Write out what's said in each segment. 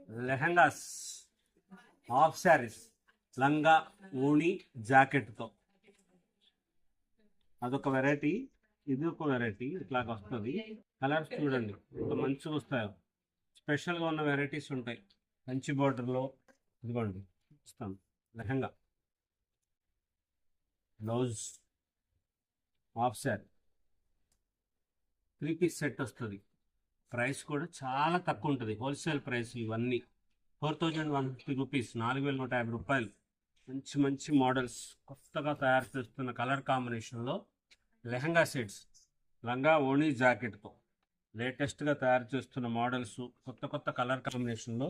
Lehengas, half saris, లంగా ఓణి జాకెట్తో అదొక వెరైటీ, ఇది ఒక వెరైటీ. ఇట్లాగ వస్తుంది. కలర్స్ చూడండి ఎంత మంచిగా వస్తాయో. స్పెషల్గా ఉన్న వెరైటీస్ ఉంటాయి. కంచి బోర్డర్లో ఇదిగోండి ఇస్తాను. Lehenga, blouse, half sari, 3 piece set వస్తుంది. ప్రైస్ కూడా చాలా తక్కువ ఉంటుంది. హోల్సేల్ ప్రైస్ ఇవన్నీ 4150 రూపీస్, 4150 రూపాయలు. మంచి మంచి మోడల్స్ కొత్తగా తయారు చేస్తున్న కలర్ కాంబినేషన్లో లెహంగా సెట్స్, లంగా ఓణి జాకెట్తో లేటెస్ట్గా తయారు చేస్తున్న మోడల్స్, కొత్త కొత్త కలర్ కాంబినేషన్లో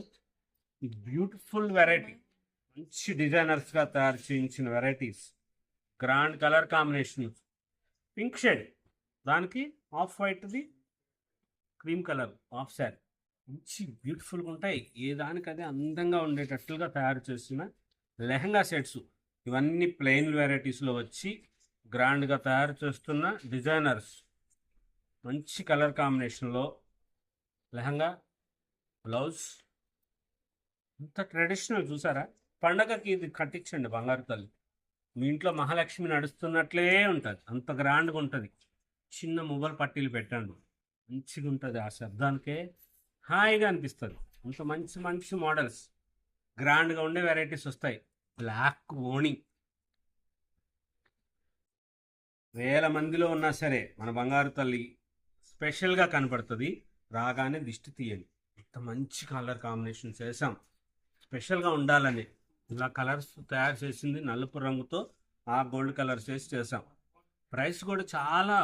బ్యూటిఫుల్ వెరైటీ. మంచి డిజైనర్స్గా తయారు చేయించిన varieties, grand colour combination. Pink shade, దానికి ఆఫ్ వైట్ది క్రీమ్ కలర్ హాఫ్ శారీ. మంచి బ్యూటిఫుల్గా ఉంటాయి. ఏ దానికదే అందంగా ఉండేటట్లుగా తయారు చేసిన లెహంగా సెట్స్. ఇవన్నీ ప్లెయిన్ వెరైటీస్లో వచ్చి గ్రాండ్గా తయారు చేస్తున్న డిజైనర్స్. మంచి కలర్ కాంబినేషన్లో లెహంగా, బ్లౌజ్, ఇంత ట్రెడిషనల్ చూసారా. పండగకి ఇది కట్టించండి బంగారు తల్లి. మీ ఇంట్లో మహాలక్ష్మి నడుస్తున్నట్లే ఉంటుంది, అంత గ్రాండ్గా ఉంటుంది. చిన్న మువ్వల పట్టీలు పెట్టండి, మంచిగా ఉంటుంది. ఆ శబ్దానికే హాయిగా అనిపిస్తుంది. అంత మంచి మంచి మోడల్స్, గ్రాండ్గా ఉండే వెరైటీస్ వస్తాయి. బ్లాక్ ఓణి, వేల మందిలో ఉన్నా సరే మన బంగారు తల్లి స్పెషల్గా కనపడుతుంది. రాగానే దిష్టి తీయండి. ఇంత మంచి కలర్ కాంబినేషన్ చేసాం స్పెషల్గా ఉండాలని. ఇలా కలర్స్ తయారు చేసింది నలుపు రంగుతో ఆ గోల్డ్ కలర్స్ వేసి చేసాం. ప్రైస్ కూడా చాలా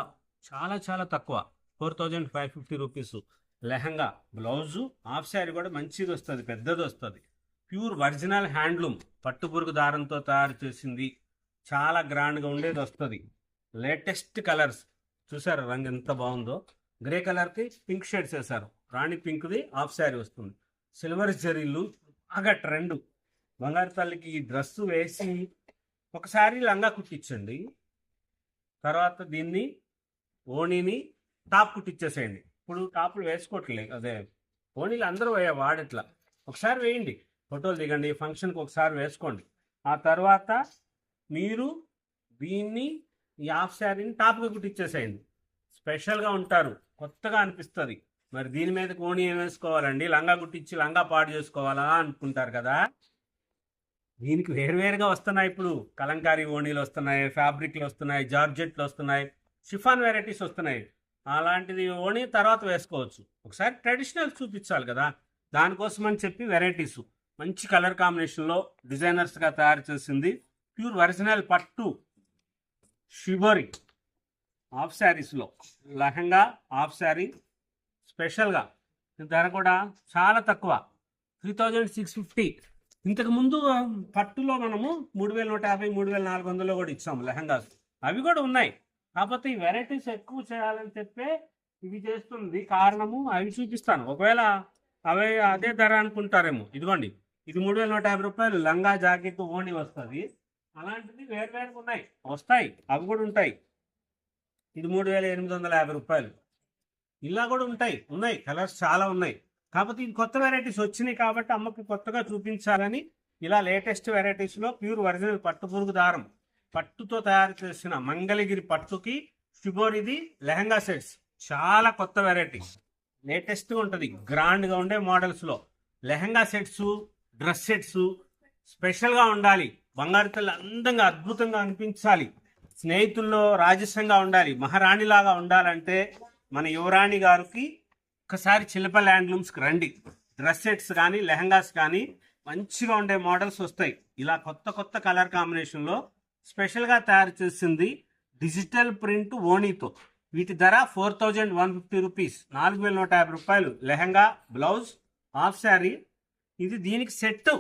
చాలా చాలా తక్కువ, 4550 rupees. Lehenga, blouse, half sari కూడా మంచిది వస్తుంది, పెద్దది వస్తుంది. ప్యూర్ ఒరిజినల్ హ్యాండ్లూమ్ పట్టుపురుగు దారంతో తయారు చేసింది. చాలా గ్రాండ్గా ఉండేది వస్తుంది. లేటెస్ట్ కలర్స్ చూసారు, రంగు ఎంత బాగుందో. గ్రే కలర్కి పింక్ షేడ్స్ వేసారు. రాణి పింక్ది హాఫ్ శారీ వస్తుంది. సిల్వర్ జరీలు బాగా ట్రెండ్. బంగారు తల్లికి ఈ డ్రెస్సు వేసి ఒకసారి లంగా కుట్టించండి, తర్వాత దీన్ని ఓణిని టాప్ కుట్టించేసేయండి. ఇప్పుడు టాపులు వేసుకోవట్లేదు, అదే ఓణీలు అందరూ వాడట్లా. ఒకసారి వేయండి, ఫోటోలు దిగండి, ఫంక్షన్కి ఒకసారి వేసుకోండి. ఆ తర్వాత మీరు దీన్ని ఈ హాఫ్ శారీని టాప్గా కుట్టించేసేయండి. స్పెషల్గా ఉంటారు, కొత్తగా అనిపిస్తుంది. మరి దీని మీద ఓణి ఏం వేసుకోవాలండి, లంగా కుట్టించి లంగా పాడు చేసుకోవాలా అనుకుంటారు కదా. దీనికి వేరువేరుగా వస్తున్నాయి. ఇప్పుడు కలంకారీ ఓణీలు వస్తున్నాయి, ఫ్యాబ్రిక్లు వస్తున్నాయి, జార్జెట్లు వస్తున్నాయి, షిఫాన్ వెరైటీస్ వస్తున్నాయి. అలాంటిది ఓణి తర్వాత వేసుకోవచ్చు. ఒకసారి ట్రెడిషనల్ చూపించాలి కదా, దానికోసం అని చెప్పి వెరైటీస్ మంచి కలర్ కాంబినేషన్లో డిజైనర్స్గా తయారు చేసింది. ప్యూర్ ఒరిజినల్ పట్టు షిబోరి హాఫ్ శారీస్లో లెహంగా, హాఫ్ శారీ స్పెషల్గా. ధర కూడా చాలా తక్కువ, 3650. ఇంతకుముందు పట్టులో మనము 3150, 3400 కూడా ఇచ్చాము లెహంగాస్. అవి కూడా ఉన్నాయి, కాకపోతే ఈ వెరైటీస్ ఎక్కువ చేయాలని చెప్పే ఇవి చేస్తుంది. కారణము అవి చూపిస్తాను. ఒకవేళ అవి అదే ధర అనుకుంటారేమో. ఇదిగోండి, ఇది 3150 రూపాయలు లంగా, జాకెట్, ఓణి వస్తుంది. అలాంటిది వేరువేరుగా ఉన్నాయి, వస్తాయి, అవి కూడా ఉంటాయి. ఇది 3850 రూపాయలు. ఇలా కూడా ఉన్నాయి కలర్స్ చాలా ఉన్నాయి. కాకపోతే ఇది కొత్త వెరైటీస్ వచ్చినాయి కాబట్టి అమ్మకి కొత్తగా చూపించాలని ఇలా లేటెస్ట్ వెరైటీస్లో ప్యూర్ ఒరిజినల్ పట్టు పురుగు దారం పట్టుతో తయారు చేసిన మంగళగిరి పట్టుకి షిబోరిది లెహంగా సెట్స్. చాలా కొత్త వెరైటీ, లేటెస్ట్గా ఉంటుంది, గ్రాండ్గా ఉండే మోడల్స్లో లెహంగా సెట్స్, డ్రెస్ సెట్స్ స్పెషల్గా ఉండాలి. బంగారు తల్లి అందంగా అద్భుతంగా అనిపించాలి, స్నేహితుల్లో రాజస్యంగా ఉండాలి, మహారాణిలాగా ఉండాలంటే మన యువరాణి గారికి ఒకసారి చిల్లపల్లి హ్యాండ్లూమ్స్కి రండి. డ్రెస్ సెట్స్ కానీ లెహంగాస్ కానీ మంచిగా ఉండే మోడల్స్ వస్తాయి. ఇలా కొత్త కొత్త కలర్ కాంబినేషన్లో స్పెషల్గా తయారు చేసింది డిజిటల్ ప్రింట్ ఓణీతో. వీటి ధర 4150 రూపీస్, 4150 రూపాయలు. Lehenga, blouse, half sari. ఇది దీనికి సెట్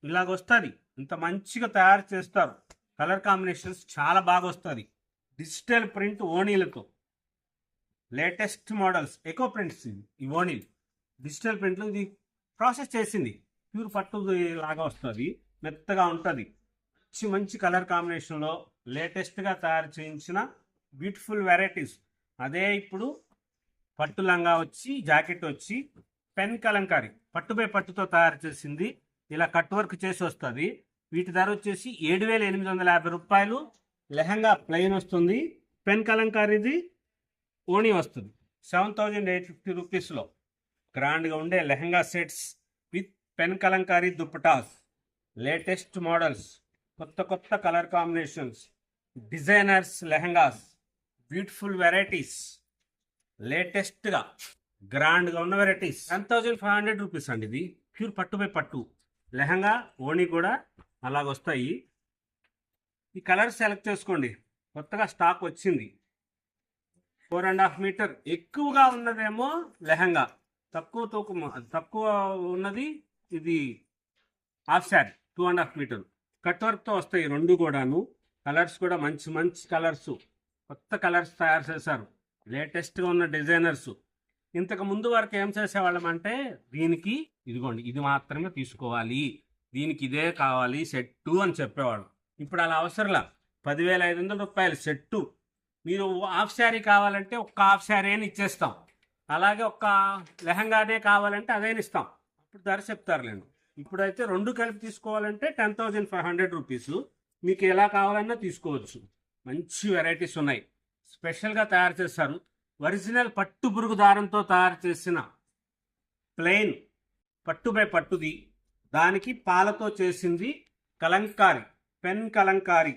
ఇలాగొస్తుంది. ఇంత మంచిగా తయారు చేస్తారు. కలర్ కాంబినేషన్స్ చాలా బాగా వస్తుంది. డిజిటల్ ప్రింట్ ఓణీలతో లేటెస్ట్ మోడల్స్, ఎకో ప్రింట్స్. ఈ ఓణీలు డిజిటల్ ప్రింట్లు ఇది ప్రాసెస్ చేసింది. ప్యూర్ పట్టు లాగా వస్తుంది, మెత్తగా ఉంటుంది. మంచి మంచి కలర్ కాంబినేషన్లో లేటెస్ట్గా తయారు చేయించిన బ్యూటిఫుల్ వెరైటీస్. అదే ఇప్పుడు పట్టు లంగా వచ్చి, జాకెట్ వచ్చి, పెన్ కలంకారీ పట్టుపై పట్టుతో తయారు చేసింది. ఇలా కట్ వర్క్ చేసి వస్తుంది. వీటి ధర వచ్చేసి 7,850 రూపాయలు. లెహంగా ప్లెయిన్ వస్తుంది. పెన్ కలంకారీది ఓణి వస్తుంది 7,850 రూపీస్లో. గ్రాండ్గా ఉండే lehenga sets with pen Kalamkari dupattas, latest models, కొత్త కొత్త colour combinations, designers lehengas, beautiful varieties, లేటెస్ట్గా గ్రాండ్గా ఉన్న వెరైటీస్. 10,500 రూపీస్ అండి. ఇది ప్యూర్ పట్టుపై పట్టు లెహంగా, ఓణి కూడా అలాగొస్తాయి. ఈ కలర్ సెలెక్ట్ చేసుకోండి. కొత్తగా స్టాక్ వచ్చింది. 4.5 మీటర్ ఎక్కువగా ఉన్నదేమో లెహంగా, తక్కువ ఉన్నది ఇది హాఫ్ శారీ 2.5 మీటర్. కట్ వర్క్తో వస్తాయి రెండు కూడాను. కలర్స్ కూడా మంచి మంచి కలర్స్, కొత్త కలర్స్ తయారు చేశారు. లేటెస్ట్గా ఉన్న డిజైనర్స్. ఇంతకు ముందు వరకు ఏం చేసేవాళ్ళం అంటే దీనికి ఇదిగోండి ఇది మాత్రమే తీసుకోవాలి, దీనికి ఇదే కావాలి సెట్టు అని చెప్పేవాళ్ళం. ఇప్పుడు అలా అవసరంలా. 10,500 రూపాయలు సెట్టు. మీరు హాఫ్ శారీ కావాలంటే ఒక్క హాఫ్ శారీ అని ఇచ్చేస్తాం. అలాగే ఒక్క లెహంగానే కావాలంటే అదేని ఇస్తాం. అప్పుడు ధర చెప్తారులేండి. ఇప్పుడైతే రెండు కలిపి తీసుకోవాలంటే 10,500 రూపీస్. మీకు ఎలా కావాలన్నా తీసుకోవచ్చు. మంచి వెరైటీస్ ఉన్నాయి. స్పెషల్గా తయారు చేస్తారు. ఒరిజినల్ పట్టు పురుగు దారంతో తయారు చేసిన ప్లెయిన్ పట్టుపై పట్టుది. దానికి పాలతో చేసింది కలంకారీ, పెన్ కలంకారీ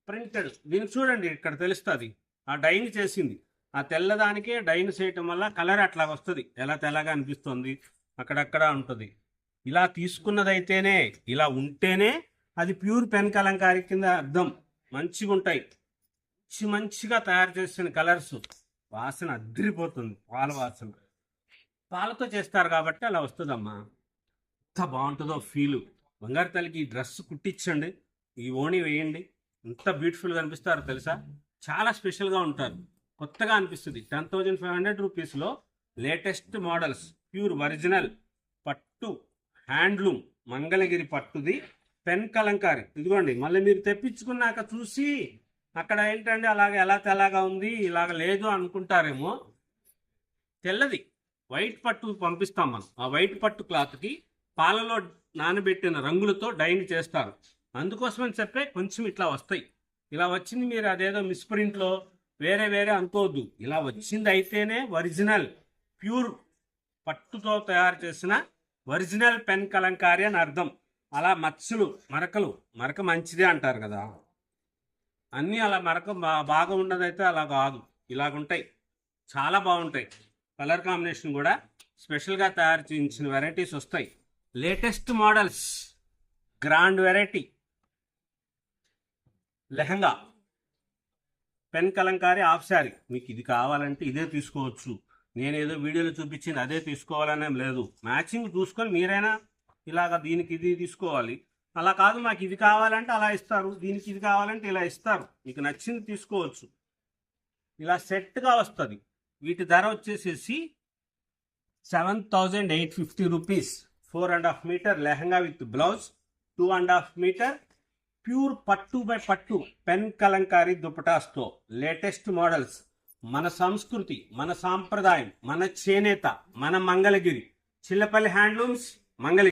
ప్రింటెడ్. దీనికి చూడండి ఇక్కడ తెలుస్తుంది. ఆ డైన్ చేసింది. ఆ తెల్లదానికే డైన్ చేయటం వల్ల కలర్ అట్లా వస్తుంది. ఎలా తెల్లగా అనిపిస్తుంది, అక్కడక్కడ ఉంటుంది. ఇలా తీసుకున్నదైతేనే, ఇలా ఉంటేనే అది ప్యూర్ పెన్ కలంకారీ కింద అర్థం. మంచిగా ఉంటాయి. మంచిగా తయారు చేసిన కలర్స్. వాసన అద్దరిపోతుంది. పాల వాసన. పాలతో చేస్తారు కాబట్టి అలా వస్తుందమ్మా. ఎంత బాగుంటుందో ఫీలు. బంగారు తల్లికి ఈ డ్రెస్ కుట్టించండి, ఈ ఓణి వేయండి, ఎంత బ్యూటిఫుల్గా అనిపిస్తారో తెలుసా. చాలా స్పెషల్గా ఉంటారు. కొత్తగా అనిపిస్తుంది. 10,500 రూపీస్లో లేటెస్ట్ మోడల్స్, ప్యూర్ ఒరిజినల్ పట్టు హ్యాండ్లూమ్ మంగళగిరి పట్టుది పెన్ కలంకారీ. ఇదిగోండి, మళ్ళీ మీరు తెప్పించుకున్నాక చూసి అక్కడ ఏంటంటే అలాగే ఎలా తెల్లగా ఉంది, ఇలాగ లేదు అనుకుంటారేమో. తెల్లది వైట్ పట్టు పంపిస్తాం మనం. ఆ వైట్ పట్టు క్లాత్కి పాలలో నానబెట్టిన రంగులతో డైన్ చేస్తారు. అందుకోసమని చెప్పే కొంచెం ఇట్లా వస్తాయి. ఇలా వచ్చింది మీరు అదేదో మిస్ప్రింట్లో వేరే వేరే అనుకోవద్దు. ఇలా వచ్చింది అయితేనే ఒరిజినల్ ప్యూర్ పట్టుతో తయారు చేసిన ఒరిజినల్ పెన్ కలంకారీ అని అర్థం. అలా మచ్చలు మరక మంచిదే అంటారు కదా. అన్నీ అలా మరక బాగా ఉన్నదైతే అలా కాదు. ఇలాగుంటాయి. చాలా బాగుంటాయి. కలర్ కాంబినేషన్ కూడా స్పెషల్గా తయారు చేయించిన వెరైటీస్ వస్తాయి. Latest models, grand variety lehenga, pen Kalamkari half sari. మీకు ఇది కావాలంటే ఇదే తీసుకోవచ్చు. నేనేదో వీడియోలో చూపించింది అదే తీసుకోవాలనేం లేదు. మ్యాచింగ్ చూసుకొని మీరైనా ఇలాగ దీనికి ఇది తీసుకోవాలి. అలా కాదు, మాకు ఇది కావాలంటే అలా ఇస్తారు, దీనికి ఇది కావాలంటే ఇలా ఇస్తారు. మీకు నచ్చింది తీసుకోవచ్చు. ఇలా సెట్గా వస్తుంది. వీటి ధర వచ్చేసేసి 7,850 rupees. 4.5 meter lehenga with blouse, 2.5 meter pure పట్టు బై పట్టు పెన్ కలంకారీ దుపటాస్తో లేటెస్ట్ మోడల్స్. మన సంస్కృతి, మన సాంప్రదాయం, మన చేనేత, మన మంగళగిరి, చిల్లపల్లి హ్యాండ్లూమ్స్ మంగళగిరి.